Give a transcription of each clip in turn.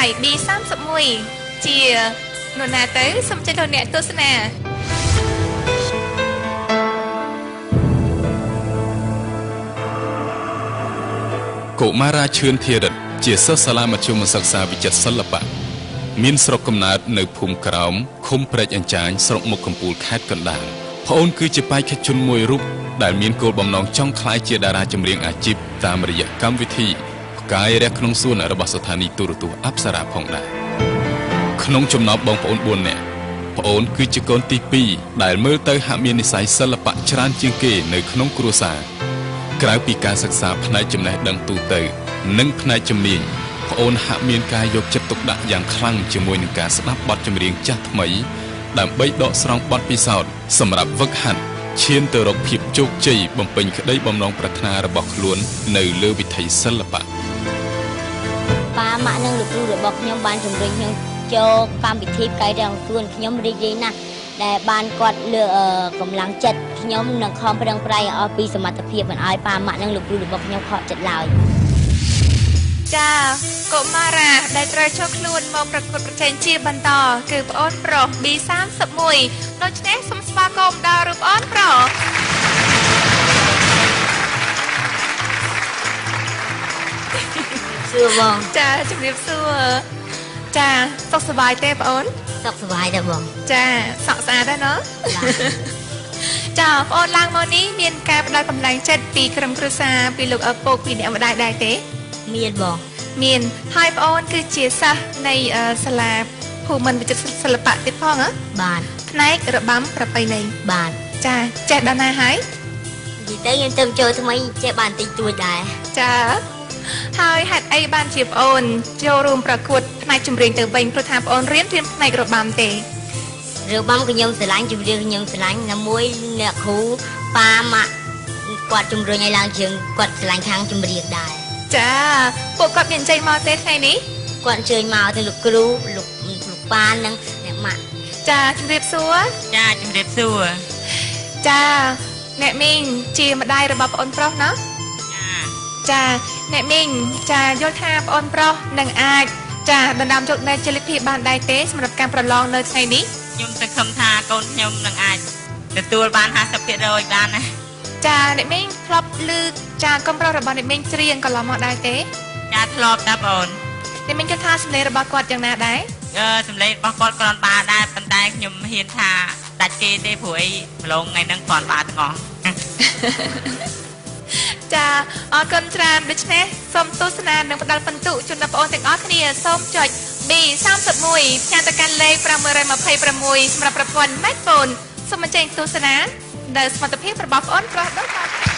យ B31 ជានរណាទៅសូមចេញលោកអ្នកទស្សនាកុមារាឈឿនធីរិតជាសិស្សសាលាមធ្យមសិក្សាវិចិត្រសិល្បៈមានស្រុកកំណើតនៅភូមិក្រោមឃុំព្រែកអញ្ចាញស្រុកមុខកំពូលខេត្តកណ្ដាលប្អូនគឺជាបេក្ខជនមួយរូបដែលមានគោលបំណងចង់ក្លាយជាតារាចម្រៀងអាជីពតាមរយៈកម្មវិធីផ្កាយរះក្នុងសួនរបស់ស្ថានីយទូរទស្សន៍អប្សរាផងដែរក្នុងចំណោមបងប្អូន4នាក់ប្អូនគឺជាកូនទី2ដែលមើលទៅហាក់មាននិស្ស័យសិល្បៈច្រើនជាងគេនៅក្នុងគ្រួសារក្រៅពីការសិក្សាផ្នែកចំណេះដឹងទូទៅនិងផ្នែកជំនាញប្អូនហាក់មានការយកចិត្តទុកដាក់យ៉ាងខ្លាំងជាមួយនឹងការស្ដាប់បទចម្រៀងចាស់ថ្មីដើម្បីដកស្រង់បទពិសោធន៍សម្រាប់វឹកហាត់ឈានទៅរកភាពជោគជ័យបំពេញក្តីបំណងប្រាថ្នារបស់ខ្លួននៅលើវិថីសិល្បៈប៉ាម៉ាក់និងលោកគ្រូរបស់ខ្ញុំបានជំរុញខ្ញុំចូលកម្មវិធីផ្កាយរះសួនខ្ញុំរីករាយណាស់ដែលបានគាត់លើកកម្លាំងចិត្តខ្ញុំនិងខំប្រឹងប្រែងអស់ពីសមត្ថភាពមិនឲ្យប៉ាម៉ាក់និងលោកគ្រូរបស់ខ្ញុំខកចិត្តឡើយចាកុមារាដែលត្រូវចូលខ្លួនមកប្រកួតប្រជែងជាបន្តគឺប្អូនប្រុស B31 ដូច្នេះសូមស្វាគមន៍ដល់រូបប្អូនប្រុសសួរបងចាជំរាបសួរចាសុខសប្បាយទេប្អូនសុខសប្បាយដែរបងចាសក់ស្អាតដែរណ៎ចាប្អូនឡើងមកនេះមានការផ្ដល់កម្លាំងចិត្តពីក្រុមគ្រួសារពីលោកឪពុកពីអ្នកម្ដាយដែរទេមានបងមានហើយប្អូនគឺជាសិស្សនៃសាលាភូមិន្ទវិចិត្រសិល្បៈទៀតផងហ៎បាទផ្នែករបាំប្រពៃណីបាទចាចេះដល់ណាហើយនិយាយទៅខ្ញុំទៅចូលថ្មីចេះបានតិចតួចដែរចាហើយហេតុអីបានជាប្អូនចូលរួមប្រកួតផ្នែកចម្រៀងទៅវិញព្រោះថាប្អូនរៀនផ្នែករបាំទេរបាំខ្ញុំស្រឡាញ់ចម្រៀងខ្ញុំស្រឡាញ់ណាមួយអ្នកគ្រូប៉ាម៉ាក់គាត់ជំរុញឲ្យឡើងជើងគាត់ស្រឡាញ់ខាងចម្រៀងដែរចាពួកគាត់មានចេញមកទេថ្ងៃនេះគាត់អញ្ជើញមកទៅលោកគ្រូលោកប៉ានិងអ្នកម៉ាក់ចាជំរាបសួរចាជំរាបសួរចាអ្នកមីងជាម្ដាយរបស់ប្អូនប្រុសណាចាអ្នកមីងចាយល់ថាប្អូនប្រុសនឹងអាចចាដណ្ដើមជោគជ័យជលិភីបានដែរទេសម្រាប់ការប្រឡងនៅថ្ងៃនេះខ្ញុំសង្ឃឹមថាកូនខ្ញុំនឹងអាចទទួលបាន 50% បានណាចាអ្នកមីងធ្លាប់ឮចាកូនប្រុសរបស់អ្នកមីងច្រៀងកន្លងមកដែរទេចាធ្លាប់ដែរបងអ្នកមីងគិតថាសម្លេងរបស់គាត់យ៉ាងណាដែរសម្លេងរបស់គាត់គ្រាន់បើដែរប៉ុន្តែខ្ញុំហ៊ានថាដាច់គេទេព្រោះអីប្រឡងថ្ងៃហ្នឹងគ្រាន់បើទាំងអស់ចាអរគុណច្រើនដូច្នេះសូមទស្សនានិងផ្ដល់ពិន្ទុជូនដល់បងប្អូនទាំងអស់គ្នាសូមចុច B31 ផ្ញើទៅកាន់លេខ526សម្រាប់ប្រព័ន្ធ Smartphone សូមអញ្ជើញទស្សនាដល់សមត្ថភាពរបស់បងប្អូនប្រុសដូចតទៅ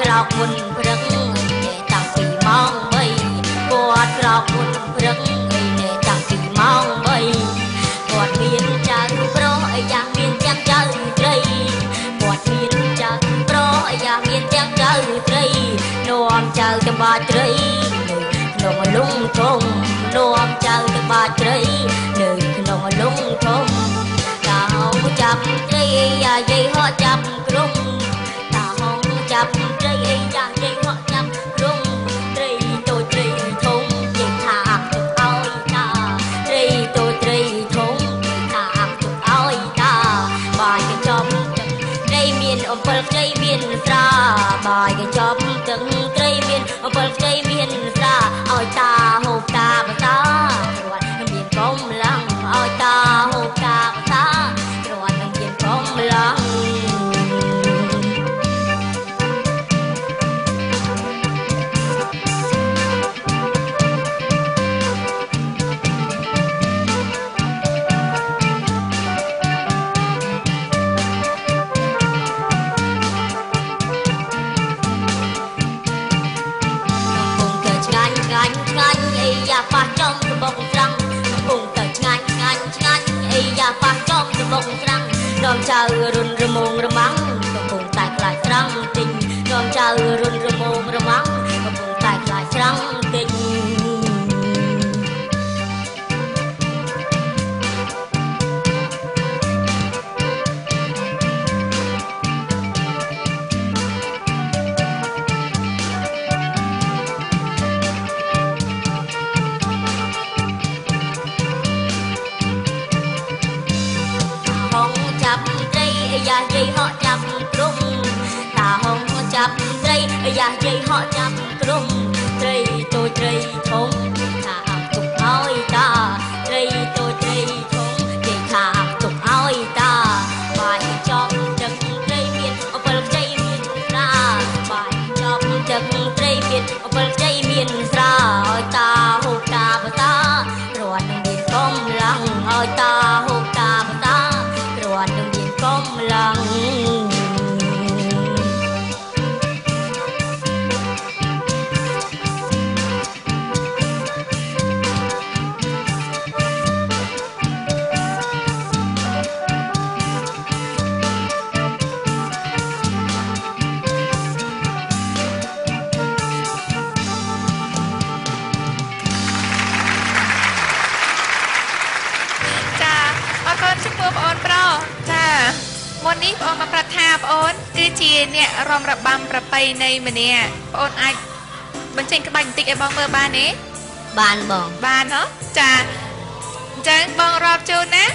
ក្រោកមុនព្រឹកតាំងពីម៉ោង3គាត់ក្រោកមុនព្រឹកតាំងពីម៉ោង3គាត់មានចៅប្រុសយ៉ាងមានទាំងចៅត្រីគាត់មានចៅប្រុសយ៉ាងមានទាំងចៅត្រីនាំចៅទៅបាចត្រីនៅក្នុងលំធំនាំចៅទៅបាចត្រីនៅក្នុងលំធំតាហៅចាប់ត្រីយាយហោចាប់ក្រុមចាប់ត្រីយ៉ាយហក់ចាប់ក្រុមត្រីតូចត្រីធំនិយាយថាអត់ទុកឲ្យតាត្រីតូចត្រីធំថាអត់ទុកឲ្យតាបាយកញ្ចប់ត្រីមានអំពិលខ្ចីមានស្រាបាយកញ្ចប់ទាំងត្រីមានអំពិលខ្ចីមានស្រាឲ្យតាហូបតាបតាគ្រាន់មានកម្លាំងឲ្យតាហូបតាបតាគ្រាន់មានកម្លាំងប៉ះចំត្បូងត្រង់កំពុងតែឆ្ងាញ់ឆ្ងាញ់ឆ្ងាញ់អីយ៉ាប៉ះចំត្ប មុខក្រាំងនាំចៅរុនរមងរមាំងកំពុងតែខ្លាចខ្លាំងទិញនាំចៅរុនរមងរមាំងកំពុងតែខ្លាចខ្លាំងទិញយ៉ាយាយហក់ចាប់ក្រុមតាហងចាប់ត្រីយ៉ាយាយហក់ចាប់ក្រុមត្រីតូចត្រីធំថាទុកឲ្យតាត្រីតូចត្រីធំនិយាយថាទុកឲ្យតាបាយចប់ទឹកត្រីមានអពលខ្ចីមានស្រាបាយចប់ទឹកត្រីមានអពលខ្ចីមានស្រាឲ្យតាហូបតាបតារត់នឹងមានកំឡាំងឲ្យតាហូបតាបតារត់នឹងមានកំឡាំងមុននេះបងមកប្រាប់ថាបងគឺជាអ្នករំរបាំប្រពៃណីម្នាក់បងអាចបញ្ចេញក្បាច់បន្តិចឲ្យបងមើលបានទេបានបងបានហ៎ចាអញ្ចឹងបងរាប់ជូនណា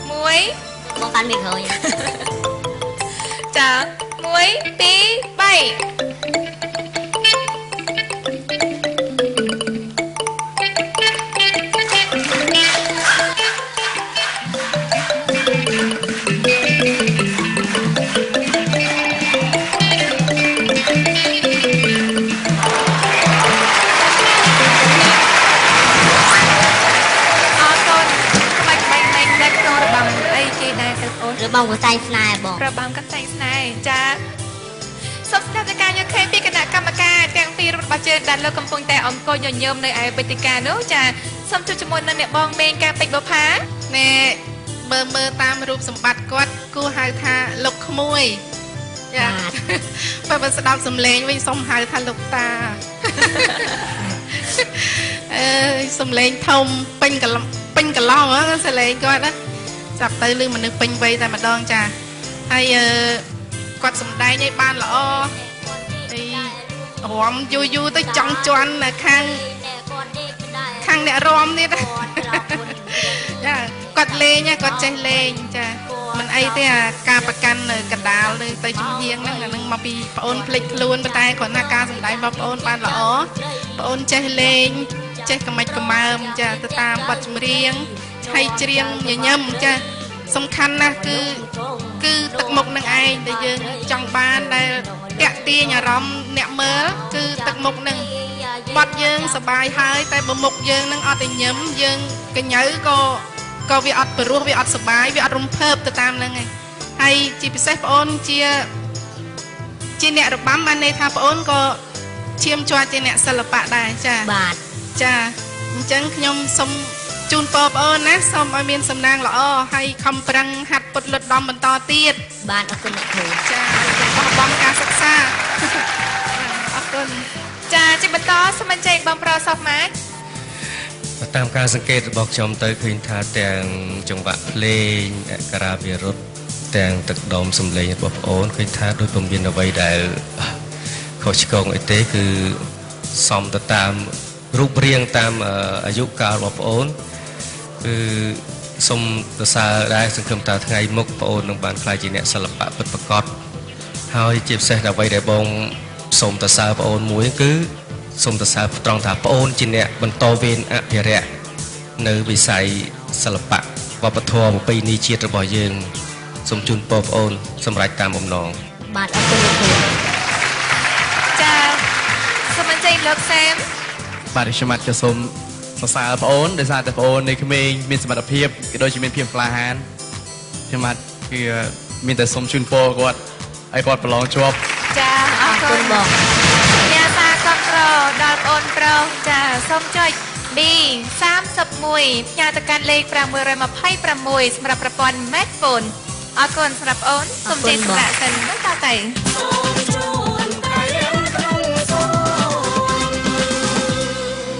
1បងកាន់មីក្រូចា1 2 3បងកសែងស្នេហ៍បងរបាំកសែងស្នេហ៍ចាសូមស្ដាប់ទៅការយកខេពីគណៈកម្មការទាំងពីររបស់ជើងដែលលោកកំពុងតែអង្គុយញញឹមនៅឯវេទិកានោះចាសូមជួបជាមួយនឹងអ្នកបងមេងការពេជ្របុផាណែមើលតាមរូបសម្បត្តិគាត់គួរហៅថាលោកក្មួយចាបើស្ដាប់សំឡេងវិញសូមហៅថាលោកតាសំឡេងធំពេញកន្លងសំឡេងគាត់ណាចាប់ទៅលឺមនុស្សពេញវ័យតែម្ដងចាហើយគាត់សំដែងឲ្យបានល្អហើយរំយូរទៅចង់ជន់នៅខាងអ្នករំទៀតចាគាត់លេងគាត់ចេះលេងចាមិនអីទេអាការប្រកាន់នៅកណ្ដាលទៅជំនាញហ្នឹងអានឹងមកពីប្អូនភ្លេចខ្លួនប៉ុន្តែគ្រាន់តែការសំដែងរបស់ប្អូនបានល្អប្អូនចេះលេងចេះកំមិចកំមើមចាទៅតាមបទចម្រៀងហើយច្រៀងញញឹមចាសំខាន់ណាស់គឺទឹកមុខនឹងឯងដែលយើងចង់បានដែលតាក់ទាញអារម្មណ៍អ្នកមើលគឺទឹកមុខនឹងបត់យើងសប្បាយហើយតែបើមុខយើងនឹងអត់តែញឹមយើងកញ្ញើក៏វាអត់ព្រោះវាអត់សប្បាយវាអត់រំភើបទៅតាមហ្នឹងឯងហើយជាពិសេសបងអូនជាអ្នករបាំបានន័យថាបងអូនក៏ឈាមជ័រជាអ្នកសិល្បៈដែរចាបាទចាអញ្ចឹងខ្ញុំសូមជូនពរបងអូនណាសូមឲ្យមានសំណាងល្អហើយខំប្រឹងហាត់ពុតលុតដំបន្តទៀតបាទអរគុណលោកគ្រូចាបោះបង់ការសិក្សាអរគុណចាជាបន្តសូមអញ្ជើញបងប្រុសសោះម៉ាចតាមការសង្កេតរបស់ខ្ញុំទៅឃើញថាទាំងចង្វាក់ភ្លេងអក្ខរាវិរុទ្ធទាំងទឹកដមសំឡេងរបស់បងអូនឃើញថាដូចពុំមានអ្វីដែលខុសឆ្គងអីទេគឺសមទៅតាមរូបរាងតាមអាយុកាលរបស់បងអូនគឺសូមសរសើរដែរសង្ឃឹមថាថ្ងៃមុខបងអូននឹងបានក្លាយជាអ្នកសិល្បៈពិតប្រាកដហើយជាពិសេសអ្វីដែលបងសូមសរសើរបងអូនមួយគឺសូមសរសើរត្រង់ថាបងអូនជាអ្នកបន្តវេនអភិរក្សនៅវិស័យសិល្បៈវប្បធម៌ប្រពៃណីជាតិរបស់យើងសូមជូនពរបងអូនសម្រេចតាមបំណងបាទអរគុណលោកគ្រូចាសូមអញ្ជើញលោកសែមបាទខ្ញុំបាទសូមសរសើរបងអូនដោយសារតែបងអូននៅក្មេងមានសមត្ថភាពក៏ដូចជាមានភាពក្លាហានខ្ញុំបាទគឺមានតែសូមជូនពរគាត់ឲ្យគាត់ប្រឡងជាប់ចាអរគុណបងញាសាគ្រប់គ្រ ដល់អូនប្រុសចាសូមចុច B 31ផ្ញើទៅកាន់លេខ626សម្រាប់ប្រព័ន្ធ Smartphone អរគុណសម្រាប់អូនសូមជ័យសម្រាប់សិនបន្តទៅ